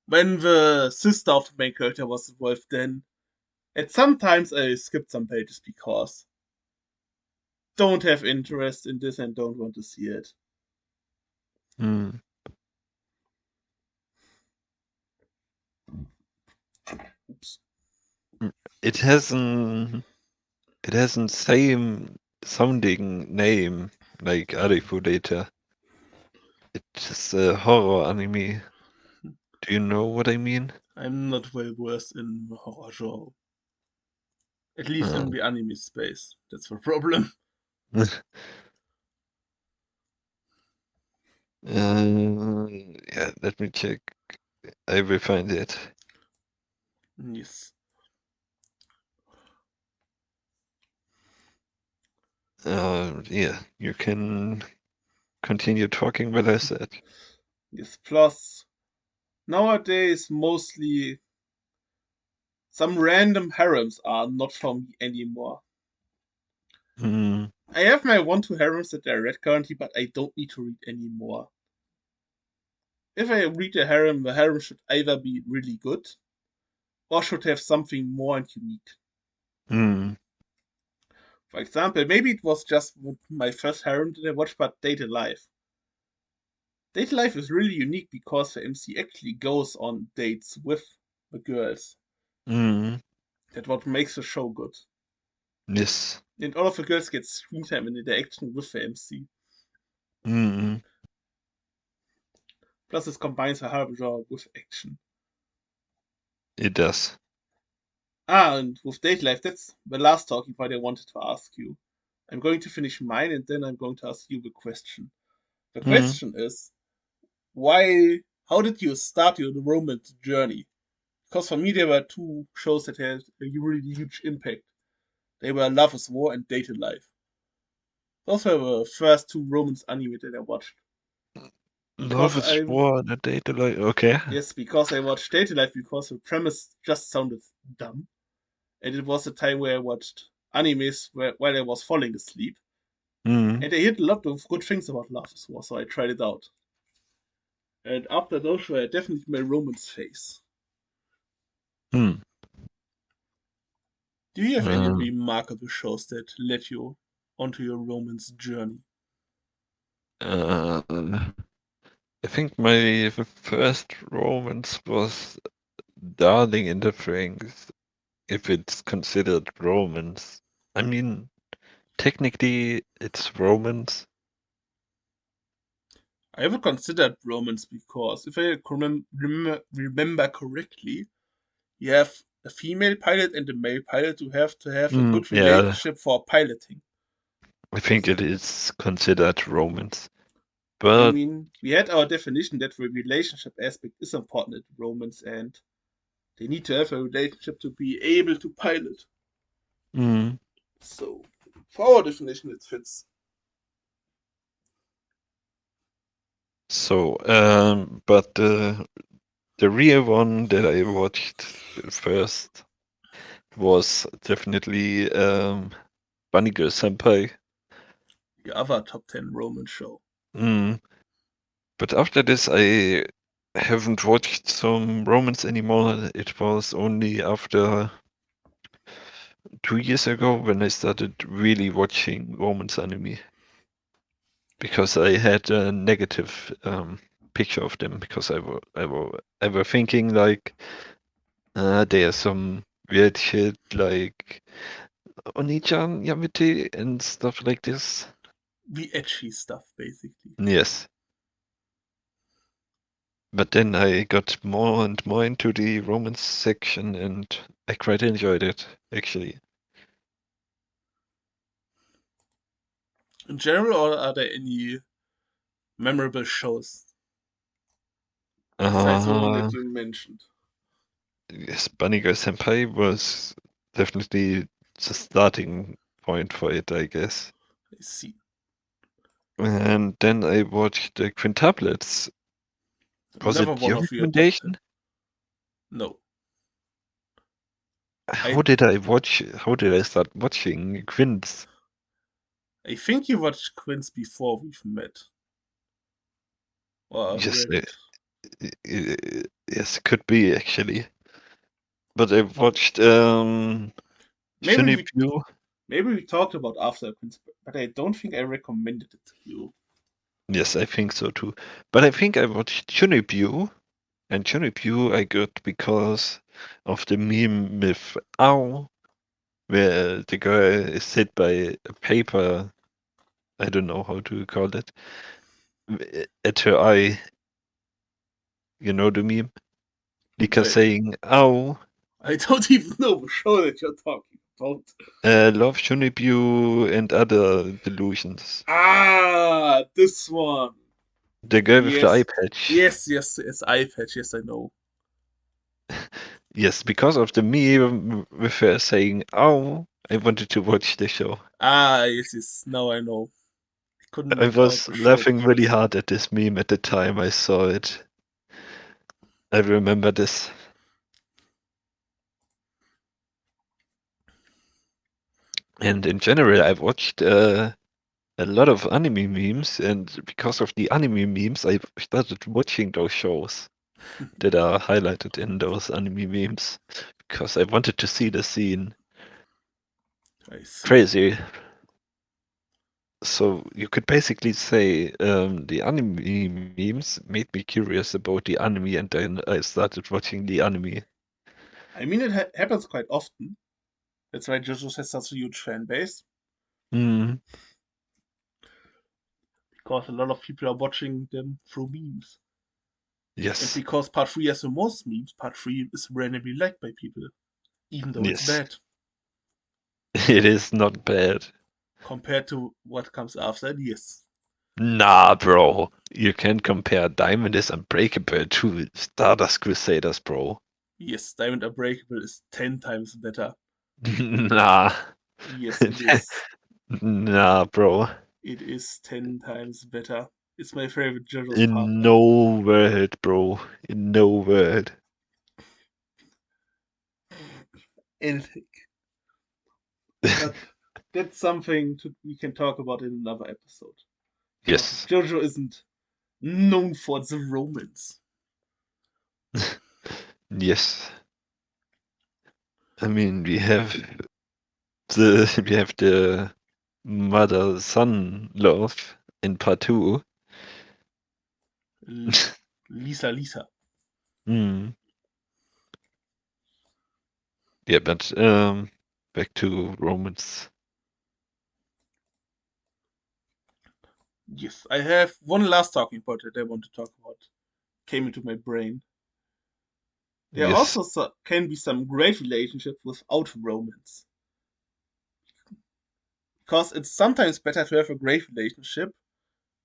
when the sister of the main character was involved, then at sometimes I skipped some pages because don't have interest in this and don't want to see it. hmm, Oops. it has an same sounding name like Adi Fugeta. It's a horror anime. Do you know what I mean? I'm not well versed in the horror genre. At least Uh, in the anime space. That's the problem. yeah, let me check. I will find it. Yes. Yeah, you can continue talking what I said. Yes. Plus, nowadays mostly some random harems are not for me anymore. Hmm. I have my one two harems that I read currently, but I don't need to read anymore. If I read a harem, the harem should either be really good or should have something more and unique. Hmm. For example, maybe it was just my first harem that I watched, but Date Life. Date Life is really unique because the MC actually goes on dates with the girls. Hmm. That's what makes the show good. Yes. And all of the girls get screen time and interaction with the MC. Hmm. Plus, it combines the harem genre with action. It does. And with Date Life, that's the last talking point I wanted to ask you. I'm going to finish mine and then I'm going to ask you the question. The Hmm. question is, why? How did you start your romance journey? Because for me, there were two shows that had a really huge impact. They were Love is War and Dated Life. Those were the first two romance anime that I watched. Love Because is I, war and a data like okay. yes, because I watched Dated Life because the premise just sounded dumb. And it was a time where I watched animes while I was falling asleep. Hmm. And I heard a lot of good things about Love is War, so I tried it out. And after those were definitely my romance phase. Hmm. Do you have any Uh, remarkable shows that led you onto your romance journey? uh, I think my first romance was Darling in the Franxx, if it's considered romance. I mean, technically it's romance. I ever considered romance because, if I remember correctly, you have a female pilot and a male pilot to have a good Yeah, relationship for piloting. I think it is considered romance. I But mean, we had our definition that the relationship aspect is important in romance, and they need to have a relationship to be able to pilot. mm, So, for our definition, it fits. so but the real one that I watched first was definitely Bunny Girl Senpai. The other top 10 romance show. Mm. But after this, I haven't watched some romance anymore. It was only after 2 years ago when I started really watching romance anime because I had a negative picture of them because I were thinking like there's some weird shit like Oni-chan Yamete and stuff like this. The edgy stuff, basically. Yes. But then I got more and more into the romance section and I quite enjoyed it, actually. In general, or are there any memorable shows besides the one Uh, that you mentioned? yes, Bunny Girl Senpai was definitely the starting point for it, I guess. I see. And then I watched the quintuplets. Was Never it one your of your top 10. recommendation? No. How I did I watch? How did I start watching Quints? I think you watched Quince before we've met. Or Yes, read it. yes, could be actually. But I watched Maybe we Shunibyu. maybe we talked about After Quince, but I don't think I recommended it to you. Yes, I think so too. But I think I watched Shunibyu, and Shunibyu I got because of the meme with Ow, where the girl is hit by a paper, I don't know how to call it, at her eye. You know the meme? Lika I, saying Ow, I don't even know the show that you're talking about. love Shunibyu and other delusions. This one. The girl with the eye Yes, patch. yes, eye patch. Yes, I know. Yes, because of the meme with her saying Ow, I wanted to watch the show. Yes. Now I know. I couldn't I make out was the show laughing really difference. hard at this meme at the time I saw it. I remember this. And in general, I've watched a lot of anime memes, and because of the anime memes, I started watching those shows that are highlighted in those anime memes because I wanted to see the scene. I see. Crazy. So you could basically say the anime memes made me curious about the anime, and then I started watching the anime. I mean, it happens quite often. That's why JoJo's has such a huge fan base. Mm, Because a lot of people are watching them through memes. And yes, because part 3 has the most memes, part 3 is randomly liked by people. Even though it's yes, bad. it is not bad. Compared to what comes after it, yes. Nah, bro, you can't compare Diamond is Unbreakable to Stardust Crusaders, bro. Yes, Diamond Unbreakable is 10 times better. Nah, Yes, it is. nah, bro. It is 10 times better. It's my favorite JoJo's part. In no word, bro. In no word. Anything. But that's something we can talk about in another episode. Because Yes. JoJo isn't known for the romance. Yes. I mean, we have the mother-son love in part two. Lisa. Hmm. Yeah, but back to romance. Yes, I have one last talking point that I want to talk about. Came into my brain. There Yes. also can be some great relationships without romance. Because it's sometimes better to have a great relationship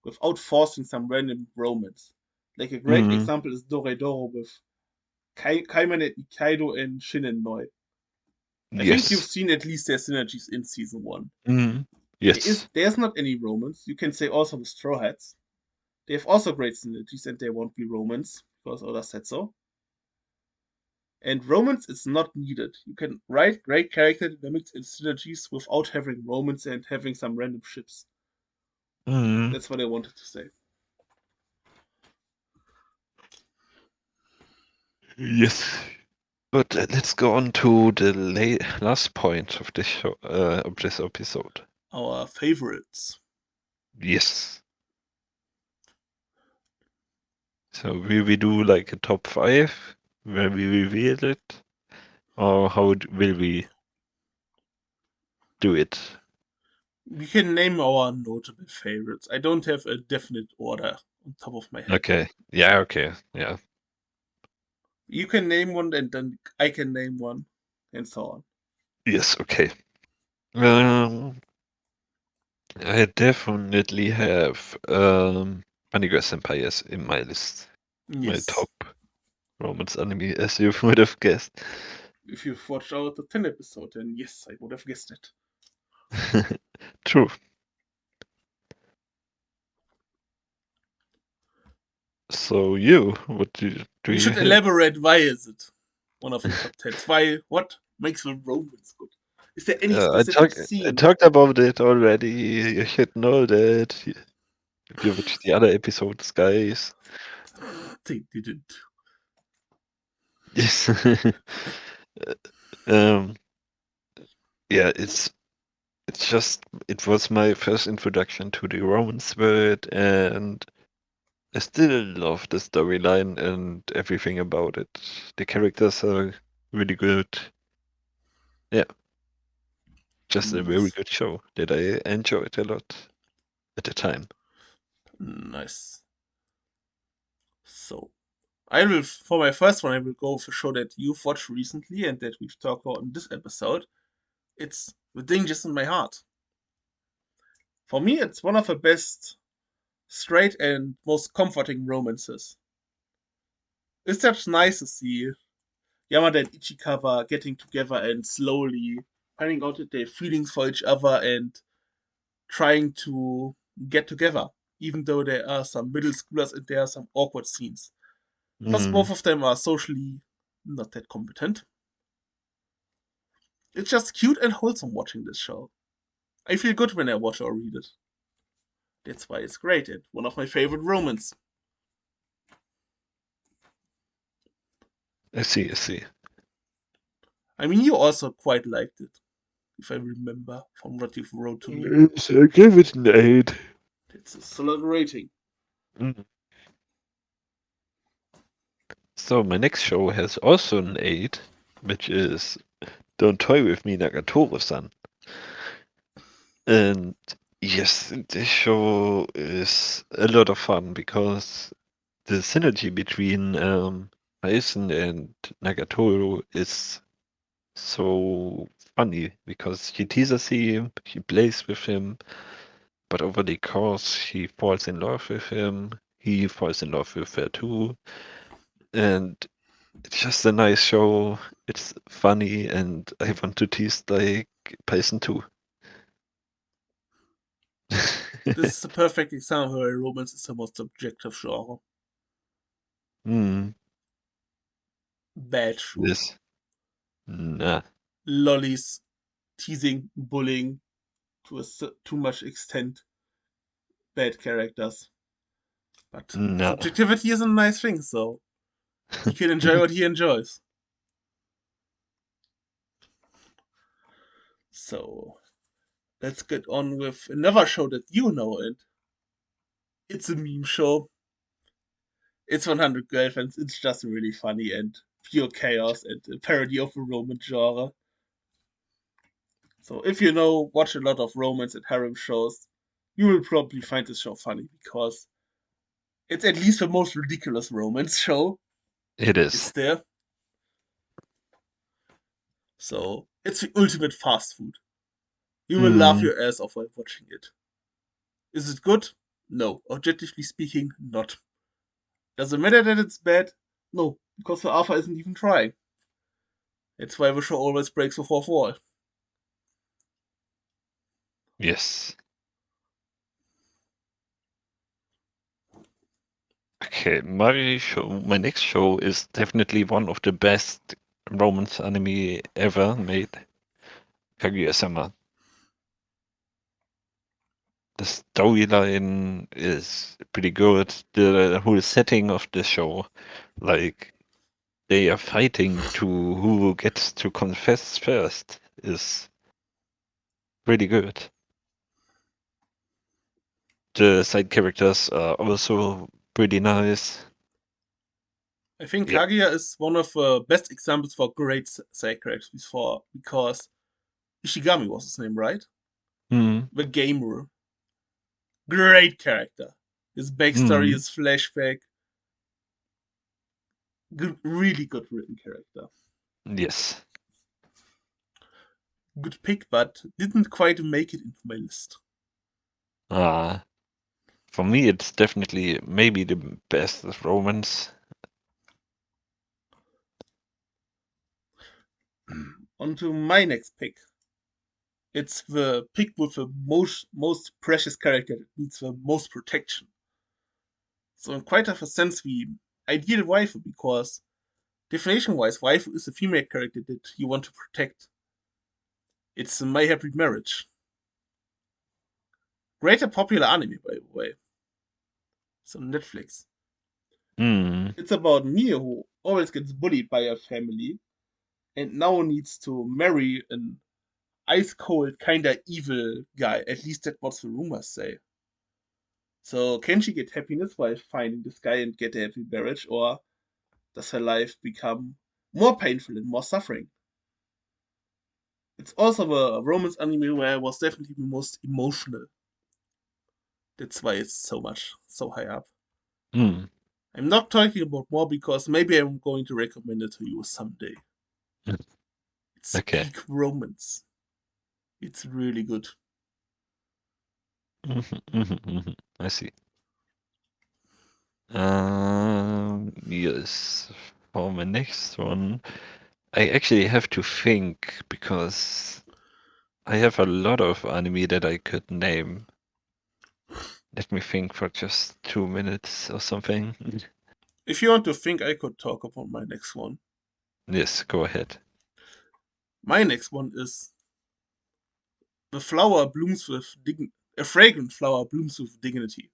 without forcing some random romance. Like a great Mm, example is Doredoro with Kaiman and Ikaido and Shin and Noi. I think you've yes. seen at least their synergies in season one. Mm, yes. There's not any romance. You can say also with Straw Hats. They have also great synergies and there won't be romance because Oda said so. And romance is not needed. You can write great character dynamics and synergies without having romance and having some random ships. Mm, That's what I wanted to say. yes. But let's go on to the last point of this show, of this episode. Our favorites. Yes. So will we do like a top 5 where we reveal it, or how will we do it? We can name our notable favorites. I don't have a definite order on top of my head. Okay. Yeah. Okay. Yeah. You can name one and then I can name one and so on. Yes. Okay. Um, I definitely have Manigua Senpais in my list. My Yes. top romance anime, as you would have guessed. If you've watched out the 10 episode, then yes, I would have guessed it. True. So what do You you should have? elaborate why is it one of your top tens? Why what makes the romance good? Is there any Uh, I specific talk I scene? talked about it already. You should know that. If you watch the other episodes, guys. They didn't. Yes. um. Yeah. It was my first introduction to the romance world, and I still love the storyline and everything about it. The characters are really good. Yeah, just a very Nice. good show that I enjoyed a lot at the time. Nice. So I will for my first one I will go for a show that you've watched recently and that we've talked about in this episode. It's The Dangers in My Heart. For me it's one of the best straight and most comforting romances. It's just nice to see Yamada and Ichikawa getting together and slowly finding out that they have feelings for each other and trying to get together, even though there are some middle schoolers and there are some awkward scenes. Plus, Mm, both of them are socially not that competent. It's just cute and wholesome watching this show. I feel good when I watch or read it. That's why it's great and one of my favorite romans. I see, I see. I mean, you also quite liked it, if I remember from what you've wrote to me. So I gave it an 8. It's a solid rating. Mm. So my next show has also an 8, which is Don't Toy With Me, Nagatoro-san. And yes, this show is a lot of fun because the synergy between Aizen and Nagatoro is so funny because she teases him, she plays with him, but over the course she falls in love with him, he falls in love with her too, and it's just a nice show. It's funny, and I want to tease like Python too. This is the perfect example where romance is the most subjective genre. Hmm. Bad show. This. Nah. Lollies, teasing, bullying to too much extent, bad characters. But Nah. subjectivity is a nice thing, so he can enjoy what he enjoys. So let's get on with another show that you know, and it's a meme show. It's 100 Girlfriends. It's just really funny and pure chaos and a parody of the romance genre. So if you know, watch a lot of romance and harem shows, you will probably find this show funny because it's at least the most ridiculous romance show It is is. there. So it's the ultimate fast food. You will laugh Mm, your ass off while watching it. Is it good? No. Objectively speaking, not. Does it matter that it's bad? No, because the author isn't even trying. That's why the show always breaks the fourth wall. yes. Okay, my next show is definitely one of the best romance anime ever made. Kaguya-sama. The storyline is pretty good. The whole setting of the show, like they are fighting to who gets to confess first, is pretty good. The side characters are also pretty nice. I think Yeah. Kaguya is one of the best examples for great side characters before, because Ishigami was his name, right? Mm, The gamer. Great character. His backstory, mm, his flashback. Good, really good written character. yes. Good pick, but didn't quite make it into my list. Uh, for me, it's definitely maybe the best romance. On to my next pick. It's the pick with the most precious character that needs the most protection. So in quite of a sense, the ideal waifu, because definition-wise, waifu is a female character that you want to protect. It's My Happy Marriage. Greater popular anime, by the way. It's on Netflix. Mm, It's about Mio, who always gets bullied by her family and now needs to marry an ice cold, kinda evil guy. At least that's what the rumors say. So can she get happiness by finding this guy and get a happy marriage, or does her life become more painful and more suffering? It's also a romance anime where I was definitely the most emotional. That's why it's so high up. mm. I'm not talking about more because maybe I'm going to recommend it to you someday. It's Okay. peak romance. It's really good. Mhm, mhm, mhm. I see. Yes. For my next one, I actually have to think because I have a lot of anime that I could name. Let me think for just 2 minutes or something. If you want to think, I could talk about my next one. Yes, go ahead. My next one is the flower blooms with a fragrant flower blooms with dignity.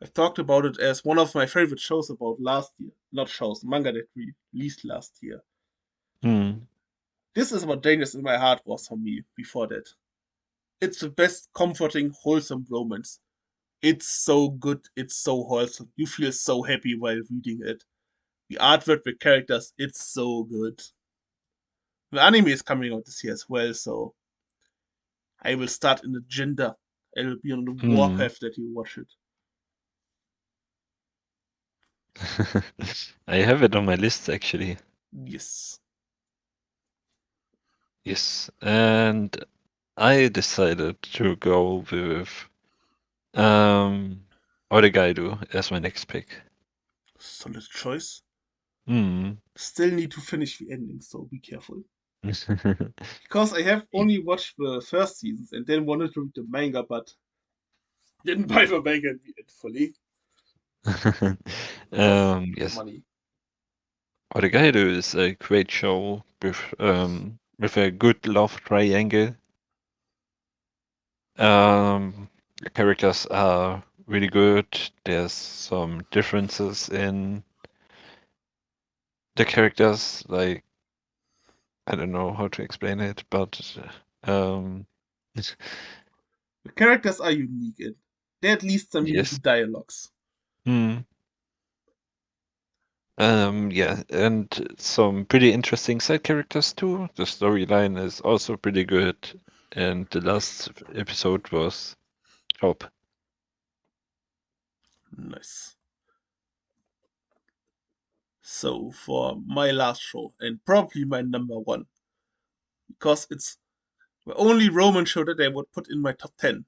I've talked about it as one of my favorite shows about last year. Not shows, manga that we released last year. Mm, This is what Dangerous in My Heart was for me before that. It's the best comforting, wholesome romance. It's so good, it's so wholesome. You feel so happy while reading it. The artwork, the characters, it's so good. The anime is coming out this year as well, so I will start in the gender. I will be on the mm. warpath that you watch it. I have it on my list actually. Yes. Yes, and I decided to go with um Oregairu as my next pick. Solid choice. Hmm. Still need to finish the ending, so be careful. Because I have only watched the first seasons and then wanted to read the manga, but didn't buy the manga in the end fully because Yes, money. Oregairu is a great show with a good love triangle. The characters are really good. There's some differences in the characters, like I don't know how to explain it, but um, The characters are unique and there are at least some yes. unique dialogues. Hmm. Yeah, and some pretty interesting side characters too. The storyline is also pretty good, and the last episode was top. Nice. So for my last show, and probably my number one, because it's the only Roman show that I would put in my top 10.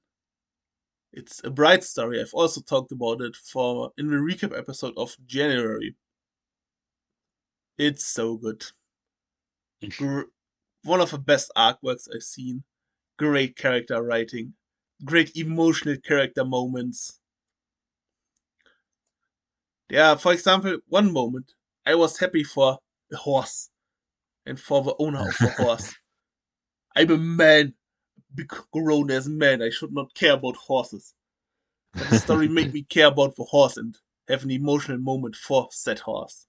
It's a bright story. I've also talked about it for in the recap episode of January. It's so good. One of the best artworks I've seen. Great character writing. Great emotional character moments. Yeah, for example, one moment I was happy for a horse and for the owner of the horse. I'm a man, big grown as man. I should not care about horses. But the story made me care about the horse and have an emotional moment for said horse.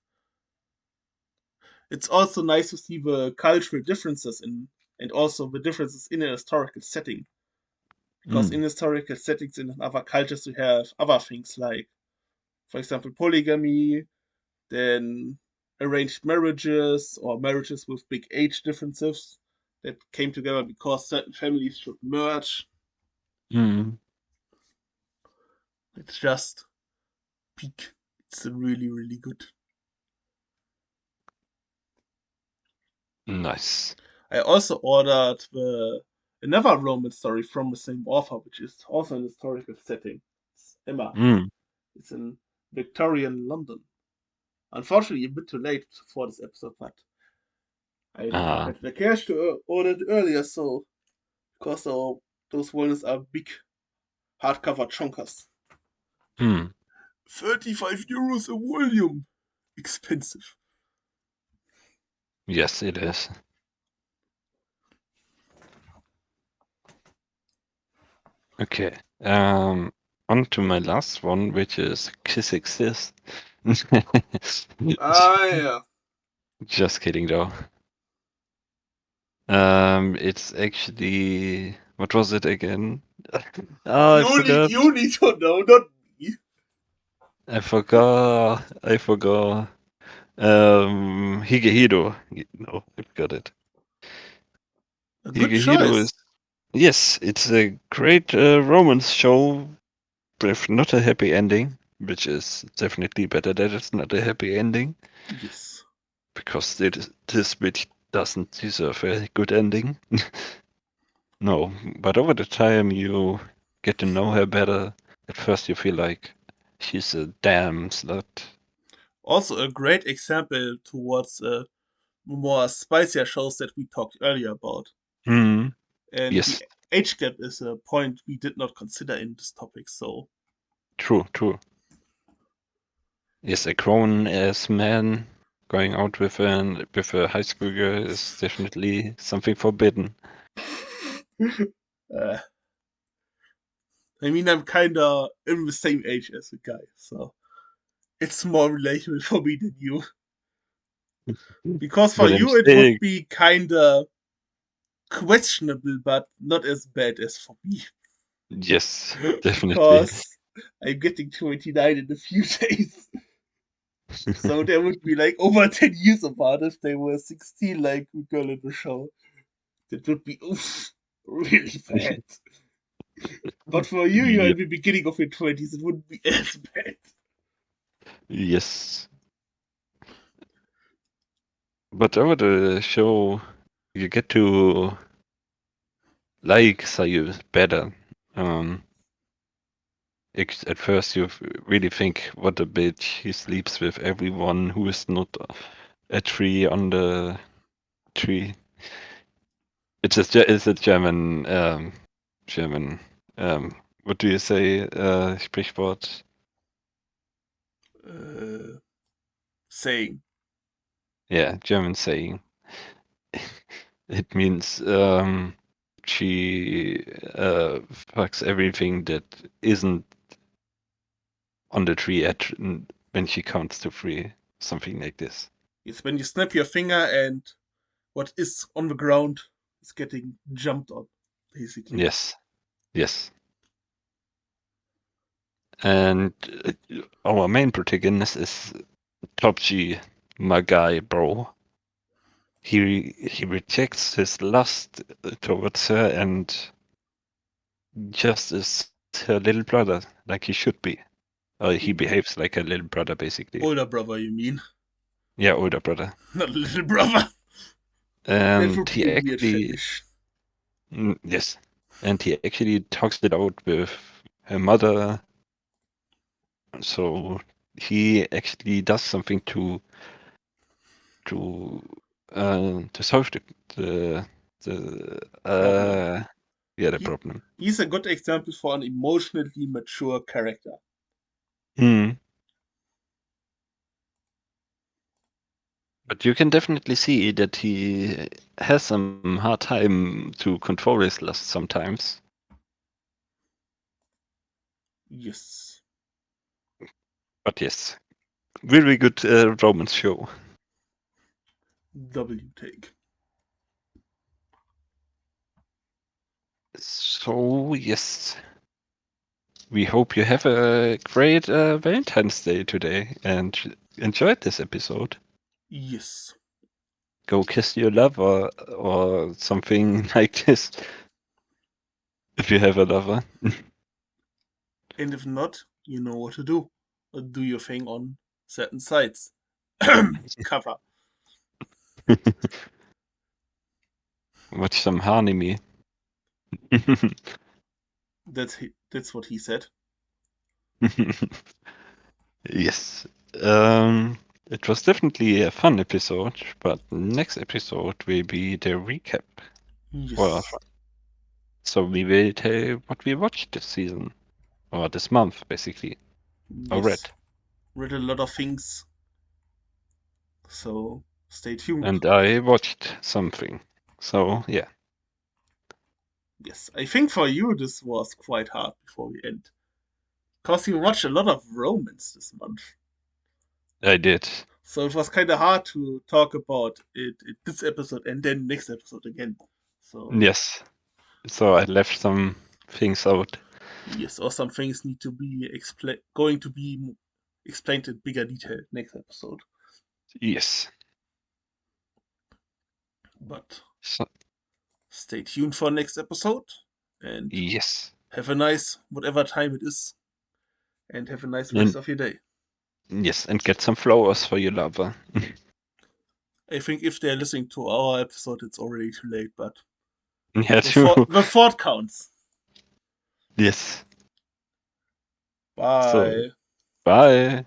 It's also nice to see the cultural differences in and also the differences in a historical setting. Because in Mm. historical settings in other cultures you have other things like, for example, polygamy, then arranged marriages or marriages with big age differences that came together because certain families should merge. Mm. It's just peak. It's really, really good. Nice. I also ordered another Roman story from the same author, which is also an historical setting. It's Emma. Mm. It's in Victorian London. Unfortunately, a bit too late for this episode, but I did not Ah. have the cash to order it earlier, so because those volumes are big hardcover chonkers. Mm. 35 euros a volume. Expensive. Yes, it is. Okay. On to my last one, which is Kiss Exist. Ah, yeah. Just kidding, though. It's actually, what was it again? Oh, I forgot. You need to know, not me. I forgot. I forgot. Higehiro. No, I forgot it. A good Higehiro choice. is, yes, it's a great romance show with not a happy ending, which is definitely better that it's not a happy ending, Yes. because this bitch doesn't deserve a good ending. No, but over the time you get to know her better. At first you feel like she's a damn slut. Also, a great example towards more spicier shows that we talked earlier about. Hmm. And Yes, the age gap is a point we did not consider in this topic, so true, true. Yes, a grown ass man going out with a high school girl is definitely something forbidden. uh, I mean, I'm kinda in the same age as the guy, so it's more relatable for me than you. Because for But I'm you, it would saying be kinda questionable, but not as bad as for me. yes, definitely. Because I'm getting 29 in a few days. So there would be like over 10 years apart if they were 16, like the girl in the show. That would be oof, really bad. But for you, you're Yeah. in the beginning of your 20s, it wouldn't be as bad. Yes. But over the show, you get to like Sayu better. Um, at first, you really think, what a bitch. He sleeps with everyone who is not a tree on the tree. It's a German, what do you say, Sprichwort? Uh, saying. Yeah, German saying. It means she fucks everything that isn't on the tree when she counts to three, something like this. It's when you snap your finger and what is on the ground is getting jumped on, basically. Yes, yes. And our main protagonist is Top G, my guy, bro. He rejects his lust towards her and just is her little brother, like he should be. He behaves like a little brother, basically. Older brother, you mean? Yeah, older brother. Not little brother. That And would be he a weird actually, fetish. yes, and he actually talks it out with her mother. So he actually does something to to solve the Problem. yeah, the He problem. he's a good example for an emotionally mature character. Hmm. But you can definitely see that he has some hard time to control his lust sometimes. Yes. But yes, really good romance show. W take. So yes, we hope you have a great Valentine's Day today and enjoyed this episode. Yes. Go kiss your lover or something like this if you have a lover. And if not, you know what to do. Do your thing on certain sites. Cover. Watch some anime. That's what he said. Yes. It was definitely a fun episode, but next episode will be the recap. Well, Yes. so we will tell what we watched this season or this month, basically, or Yes. read. Read a lot of things, so stay tuned. And I watched something. So yeah, Yes. I think for you this was quite hard before we end. Because you watched a lot of romance this month. I did. So it was kind of hard to talk about it in this episode and then next episode again. So Yes. So I left some things out. yes, or some things need to be going to be explained in bigger detail next episode. Yes. But So, stay tuned for next episode and yes. have a nice whatever time it is and have a nice rest And of your day. yes, and get some flowers for your lover. I think if they're listening to our episode, it's already too late, but Yeah, the too. thought counts. Yes. So Bye. bye.